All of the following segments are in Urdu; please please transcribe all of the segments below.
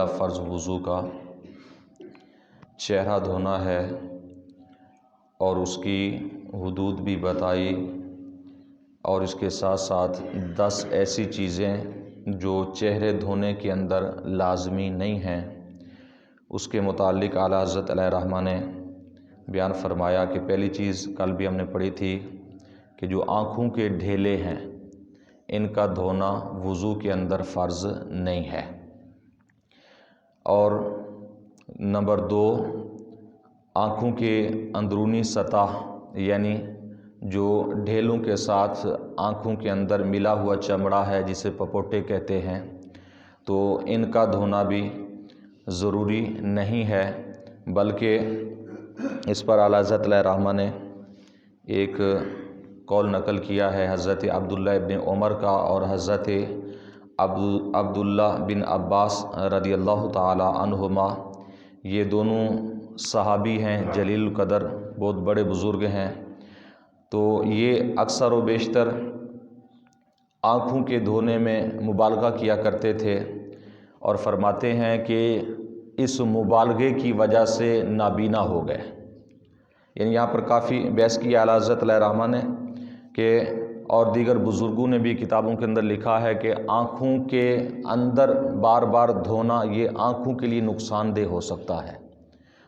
فرض وضو کا چہرہ دھونا ہے اور اس کی حدود بھی بتائی، اور اس کے ساتھ ساتھ 10 ایسی چیزیں جو چہرے دھونے کے اندر لازمی نہیں ہیں، اس کے متعلق اعلیٰ حضرت علیہ رحمہ نے بیان فرمایا کہ پہلی چیز کل بھی ہم نے پڑھی تھی کہ جو آنکھوں کے ڈھیلے ہیں ان کا دھونا وضو کے اندر فرض نہیں ہے، اور نمبر 2 آنکھوں کے اندرونی سطح یعنی جو ڈھیلوں کے ساتھ آنکھوں کے اندر ملا ہوا چمڑا ہے جسے پپوٹے کہتے ہیں، تو ان کا دھونا بھی ضروری نہیں ہے، بلکہ اس پر اعلیٰ حضرت علیہ رحمہ نے ایک قول نقل کیا ہے حضرت عبداللہ ابن عمر کا اور حضرت عبداللہ بن عباس رضی اللہ تعالی عنہما، یہ دونوں صحابی ہیں جلیل القدر، بہت بڑے بزرگ ہیں، تو یہ اکثر و بیشتر آنکھوں کے دھونے میں مبالغہ کیا کرتے تھے، اور فرماتے ہیں کہ اس مبالغے کی وجہ سے نابینا ہو گئے۔ یعنی یہاں پر کافی بحث کی اعلیٰ حضرت علیہ رحمہ نے کہ اور دیگر بزرگوں نے بھی کتابوں کے اندر لکھا ہے کہ آنکھوں کے اندر بار بار دھونا یہ آنکھوں کے لیے نقصان دہ ہو سکتا ہے۔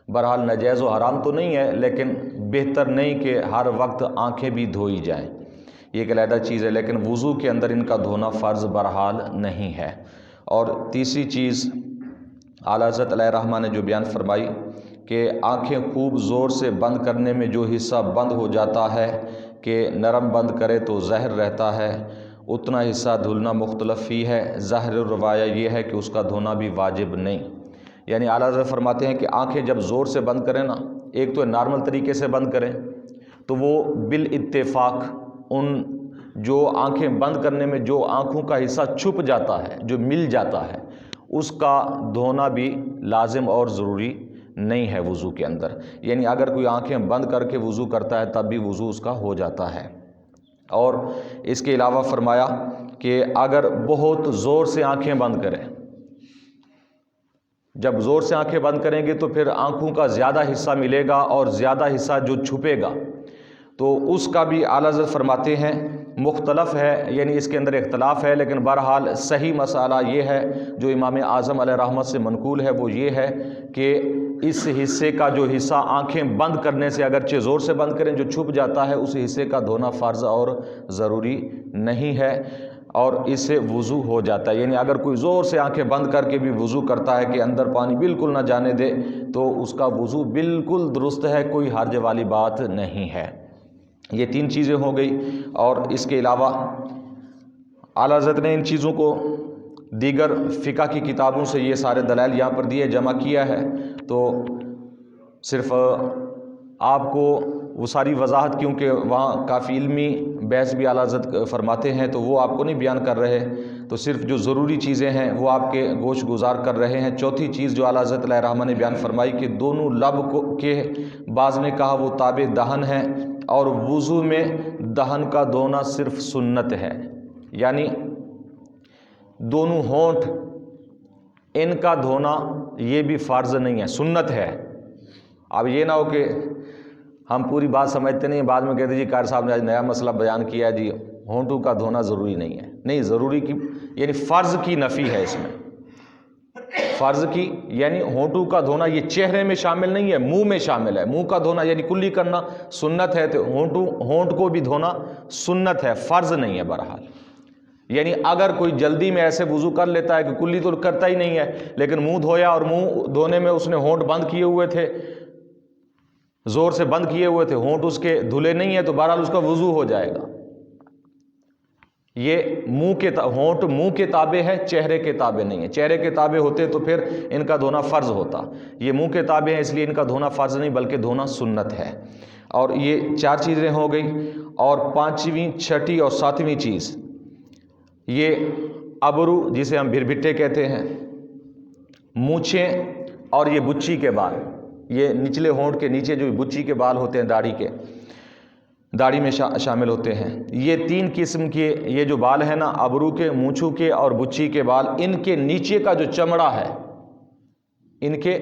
بہرحال ناجائز و حرام تو نہیں ہے، لیکن بہتر نہیں کہ ہر وقت آنکھیں بھی دھوئی جائیں، یہ ایک علیحدہ چیز ہے، لیکن وضو کے اندر ان کا دھونا فرض بہرحال نہیں ہے۔ اور تیسری چیز اعلیٰ حضرت علیہ رحمہ نے جو بیان فرمائی کہ آنکھیں خوب زور سے بند کرنے میں جو حصہ بند ہو جاتا ہے کہ نرم بند کرے تو زہر رہتا ہے، اتنا حصہ دھلنا مختلف ہی ہے، ظاہر روایہ یہ ہے کہ اس کا دھونا بھی واجب نہیں۔ یعنی اعلیٰ حضرت فرماتے ہیں کہ آنکھیں جب زور سے بند کریں نا، ایک تو نارمل طریقے سے بند کریں تو وہ بالاتفاق ان جو آنکھیں بند کرنے میں جو آنکھوں کا حصہ چھپ جاتا ہے، جو مل جاتا ہے، اس کا دھونا بھی لازم اور ضروری نہیں ہے وضو کے اندر۔ یعنی اگر کوئی آنکھیں بند کر کے وضو کرتا ہے تب بھی وضو اس کا ہو جاتا ہے۔ اور اس کے علاوہ فرمایا کہ اگر بہت زور سے آنکھیں بند کریں، جب زور سے آنکھیں بند کریں گے تو پھر آنکھوں کا زیادہ حصہ ملے گا اور زیادہ حصہ جو چھپے گا، تو اس کا بھی اعلیٰ حضرت فرماتے ہیں مختلف ہے، یعنی اس کے اندر اختلاف ہے، لیکن بہرحال صحیح مسئلہ یہ ہے جو امام اعظم علیہ رحمت سے منقول ہے، وہ یہ ہے کہ اس حصے کا جو حصہ آنکھیں بند کرنے سے اگرچہ زور سے بند کریں جو چھپ جاتا ہے، اس حصے کا دھونا فرض اور ضروری نہیں ہے، اور اس سے وضو ہو جاتا ہے۔ یعنی اگر کوئی زور سے آنکھیں بند کر کے بھی وضو کرتا ہے کہ اندر پانی بالکل نہ جانے دے، تو اس کا وضو بالکل درست ہے، کوئی حرج والی بات نہیں ہے۔ یہ 3 چیزیں ہو گئی، اور اس کے علاوہ اعلیٰ حضرت نے ان چیزوں کو دیگر فقہ کی کتابوں سے یہ سارے دلائل یہاں پر دیے جمع کیا ہے، تو صرف آپ کو وہ ساری وضاحت، کیونکہ وہاں کافی علمی بحث بھی اعلیٰ حضرت فرماتے ہیں تو وہ آپ کو نہیں بیان کر رہے، تو صرف جو ضروری چیزیں ہیں وہ آپ کے گوش گزار کر رہے ہیں۔ چوتھی چیز جو اعلیٰ حضرت علیہ رحمہ نے بیان فرمائی کہ دونوں لب کے بعض نے کہا وہ تابع دہن ہے، اور وضو میں دہن کا دھونا صرف سنت ہے، یعنی دونوں ہونٹ ان کا دھونا یہ بھی فرض نہیں ہے، سنت ہے۔ اب یہ نہ ہو کہ ہم پوری بات سمجھتے نہیں، بعد میں کہتے جی قاری صاحب نے آج نیا مسئلہ بیان کیا جی ہونٹوں کا دھونا ضروری نہیں ہے۔ نہیں، ضروری کی یعنی فرض کی نفی ہے اس میں، فرض کی یعنی ہونٹوں کا دھونا یہ چہرے میں شامل نہیں ہے، منہ میں شامل ہے۔ منہ کا دھونا یعنی کلی کرنا سنت ہے، تو ہونٹ کو بھی دھونا سنت ہے، فرض نہیں ہے بہرحال۔ یعنی اگر کوئی جلدی میں ایسے وضو کر لیتا ہے کہ کلی تو کرتا ہی نہیں ہے، لیکن منہ دھویا اور منہ دھونے میں اس نے ہونٹ بند کیے ہوئے تھے، زور سے بند کیے ہوئے تھے، ہونٹ اس کے دھلے نہیں ہے، تو بہرحال اس کا وضو ہو جائے گا۔ یہ ہونٹ منہ کے تابع ہے، چہرے کے تابع نہیں ہے۔ چہرے کے تابع ہوتے تو پھر ان کا دھونا فرض ہوتا، یہ منہ کے تابع ہے اس لیے ان کا دھونا فرض نہیں بلکہ دھونا سنت ہے۔ اور یہ 4 چیزیں ہو گئی، اور 5ویں 6ٹھی اور 7ویں چیز یہ ابرو جسے ہم بھربھٹے کہتے ہیں، مونچھیں اور یہ بچی کے بال، یہ نچلے ہونٹ کے نیچے جو بچی کے بال ہوتے ہیں داڑھی میں شامل ہوتے ہیں، یہ 3 قسم کے یہ جو بال ہیں نا، ابرو کے، مونچھوں کے اور بچی کے بال، ان کے نیچے کا جو چمڑا ہے ان کے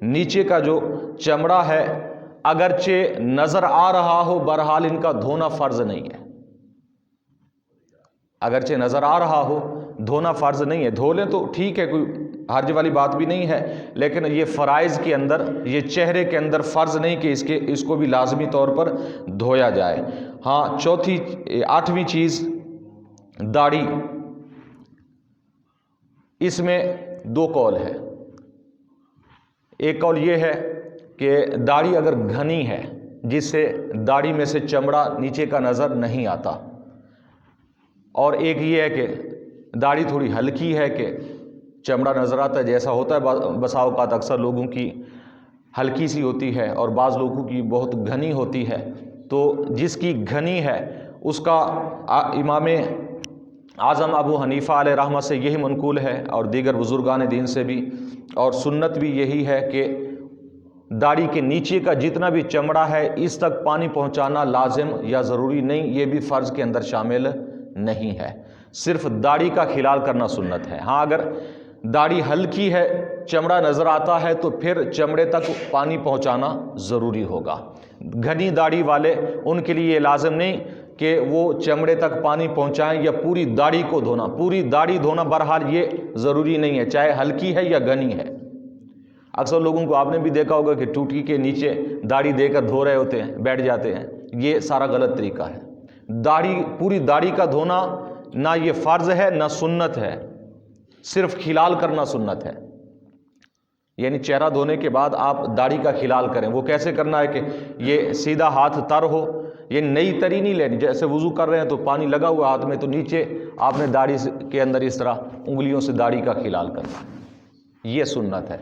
نیچے کا جو چمڑا ہے اگرچہ نظر آ رہا ہو، بہرحال ان کا دھونا فرض نہیں ہے، اگرچہ نظر آ رہا ہو دھونا فرض نہیں ہے، دھو لیں تو ٹھیک ہے، کوئی حرج والی بات بھی نہیں ہے، لیکن یہ فرائض کے اندر، یہ چہرے کے اندر فرض نہیں کہ اس کو بھی لازمی طور پر دھویا جائے۔ ہاں، 8ویں چیز داڑھی، اس میں 2 قول ہے۔ ایک قول یہ ہے کہ داڑھی اگر گھنی ہے جس سے داڑھی میں سے چمڑا نیچے کا نظر نہیں آتا، اور ایک یہ ہے کہ داڑھی تھوڑی ہلکی ہے کہ چمڑا نظر آتا ہے، جیسا ہوتا ہے بسا اوقات اکثر لوگوں کی ہلکی سی ہوتی ہے اور بعض لوگوں کی بہت گھنی ہوتی ہے، تو جس کی گھنی ہے اس کا امام اعظم ابو حنیفہ علیہ رحمہ سے یہی منقول ہے، اور دیگر بزرگان دین سے بھی، اور سنت بھی یہی ہے کہ داڑھی کے نیچے کا جتنا بھی چمڑا ہے اس تک پانی پہنچانا لازم یا ضروری نہیں، یہ بھی فرض کے اندر شامل نہیں ہے، صرف داڑھی کا خلال کرنا سنت ہے۔ ہاں، اگر داڑھی ہلکی ہے، چمڑا نظر آتا ہے تو پھر چمڑے تک پانی پہنچانا ضروری ہوگا۔ گھنی داڑھی والے، ان کے لیے یہ لازم نہیں کہ وہ چمڑے تک پانی پہنچائیں یا پوری داڑھی کو دھونا، پوری داڑھی دھونا بہرحال یہ ضروری نہیں ہے، چاہے ہلکی ہے یا گھنی ہے۔ اکثر لوگوں کو آپ نے بھی دیکھا ہوگا کہ ٹوٹی کے نیچے داڑھی دے کر دھو رہے ہوتے ہیں، بیٹھ جاتے ہیں، یہ سارا غلط طریقہ ہے۔ پوری داڑھی کا دھونا نہ یہ فرض ہے نہ سنت ہے، صرف خلال کرنا سنت ہے، یعنی چہرہ دھونے کے بعد آپ داڑھی کا خلال کریں۔ وہ کیسے کرنا ہے کہ یہ سیدھا ہاتھ تر ہو، یہ نئی تری نہیں لینی، جیسے وضو کر رہے ہیں تو پانی لگا ہوا ہاتھ میں، تو نیچے آپ نے داڑھی کے اندر اس طرح انگلیوں سے داڑھی کا خلال کرنا، یہ سنت ہے،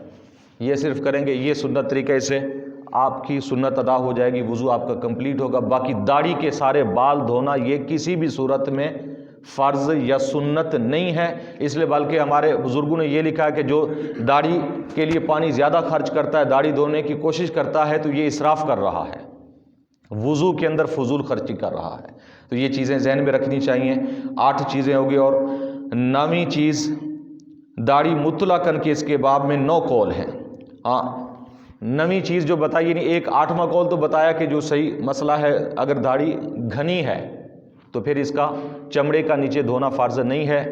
یہ صرف کریں گے، یہ سنت طریقے سے آپ کی سنت ادا ہو جائے گی، وضو آپ کا کمپلیٹ ہوگا۔ باقی داڑھی کے سارے بال دھونا یہ کسی بھی صورت میں فرض یا سنت نہیں ہے، اس لیے بلکہ ہمارے بزرگوں نے یہ لکھا ہے کہ جو داڑھی کے لیے پانی زیادہ خرچ کرتا ہے، داڑھی دھونے کی کوشش کرتا ہے، تو یہ اسراف کر رہا ہے، وضو کے اندر فضول خرچی کر رہا ہے۔ تو یہ چیزیں ذہن میں رکھنی چاہیے۔ 8 چیزیں ہوگی، اور 9ویں چیز داڑھی مطلقاً کے اس کے باب میں 9 قول ہیں۔ ہاں، 9ویں چیز جو بتائی، یعنی ایک 8واں قول تو بتایا کہ جو صحیح مسئلہ ہے، اگر داڑھی گھنی ہے تو پھر اس کا چمڑے کا نیچے دھونا فرض نہیں ہے،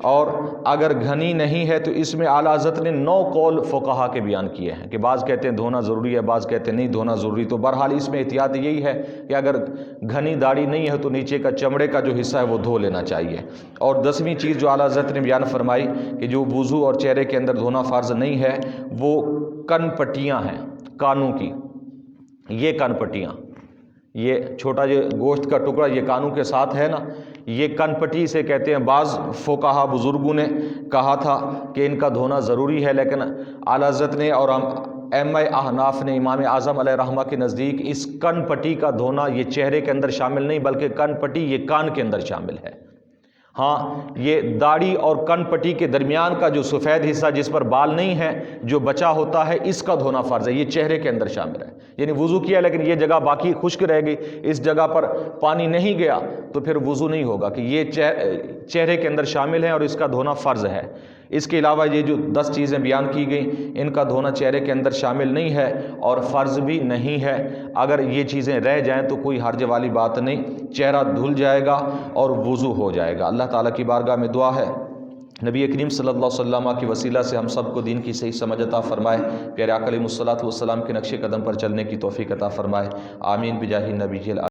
اور اگر گھنی نہیں ہے تو اس میں اعلیٰ حضرت نے 9 قول فقہا کے بیان کیے ہیں کہ بعض کہتے ہیں دھونا ضروری ہے، بعض کہتے ہیں نہیں دھونا ضروری۔ تو بہرحال اس میں احتیاط یہی ہے کہ اگر گھنی داڑھی نہیں ہے تو نیچے کا چمڑے کا جو حصہ ہے وہ دھو لینا چاہیے۔ اور 10ویں چیز جو اعلیٰ حضرت نے بیان فرمائی کہ جو وضو اور چہرے کے اندر دھونا فرض نہیں ہے، وہ کن پٹیاں ہیں، کانوں کی، یہ کن پٹیاں، یہ چھوٹا جو گوشت کا ٹکڑا یہ کانوں کے ساتھ ہے نا، یہ کن پٹی سے کہتے ہیں۔ بعض فقہا بزرگوں نے کہا تھا کہ ان کا دھونا ضروری ہے، لیکن اعلیٰ حضرت نے اور ائمہ احناف نے امام اعظم علیہ رحمہ کے نزدیک اس کن پٹی کا دھونا یہ چہرے کے اندر شامل نہیں، بلکہ کن پٹی یہ کان کے اندر شامل ہے۔ ہاں، یہ داڑھی اور کن پٹی کے درمیان کا جو سفید حصہ جس پر بال نہیں ہے، جو بچا ہوتا ہے، اس کا دھونا فرض ہے، یہ چہرے کے اندر شامل ہے۔ یعنی وضو کیا لیکن یہ جگہ باقی خشک رہ گئی، اس جگہ پر پانی نہیں گیا تو پھر وضو نہیں ہوگا، کہ یہ چہرے کے اندر شامل ہے اور اس کا دھونا فرض ہے۔ اس کے علاوہ یہ جو 10 چیزیں بیان کی گئیں، ان کا دھونا چہرے کے اندر شامل نہیں ہے اور فرض بھی نہیں ہے۔ اگر یہ چیزیں رہ جائیں تو کوئی حرج والی بات نہیں، چہرہ دھل جائے گا اور وضو ہو جائے گا۔ اللہ تعالیٰ کی بارگاہ میں دعا ہے نبی کریم صلی اللہ علیہ وسلم کی وسیلہ سے ہم سب کو دین کی صحیح سمجھ عطا فرمائے، پیارے آقا علیہ الصلوۃ والسلام کے نقش قدم پر چلنے کی توفیق عطا فرمائے، آمین بجاہ النبی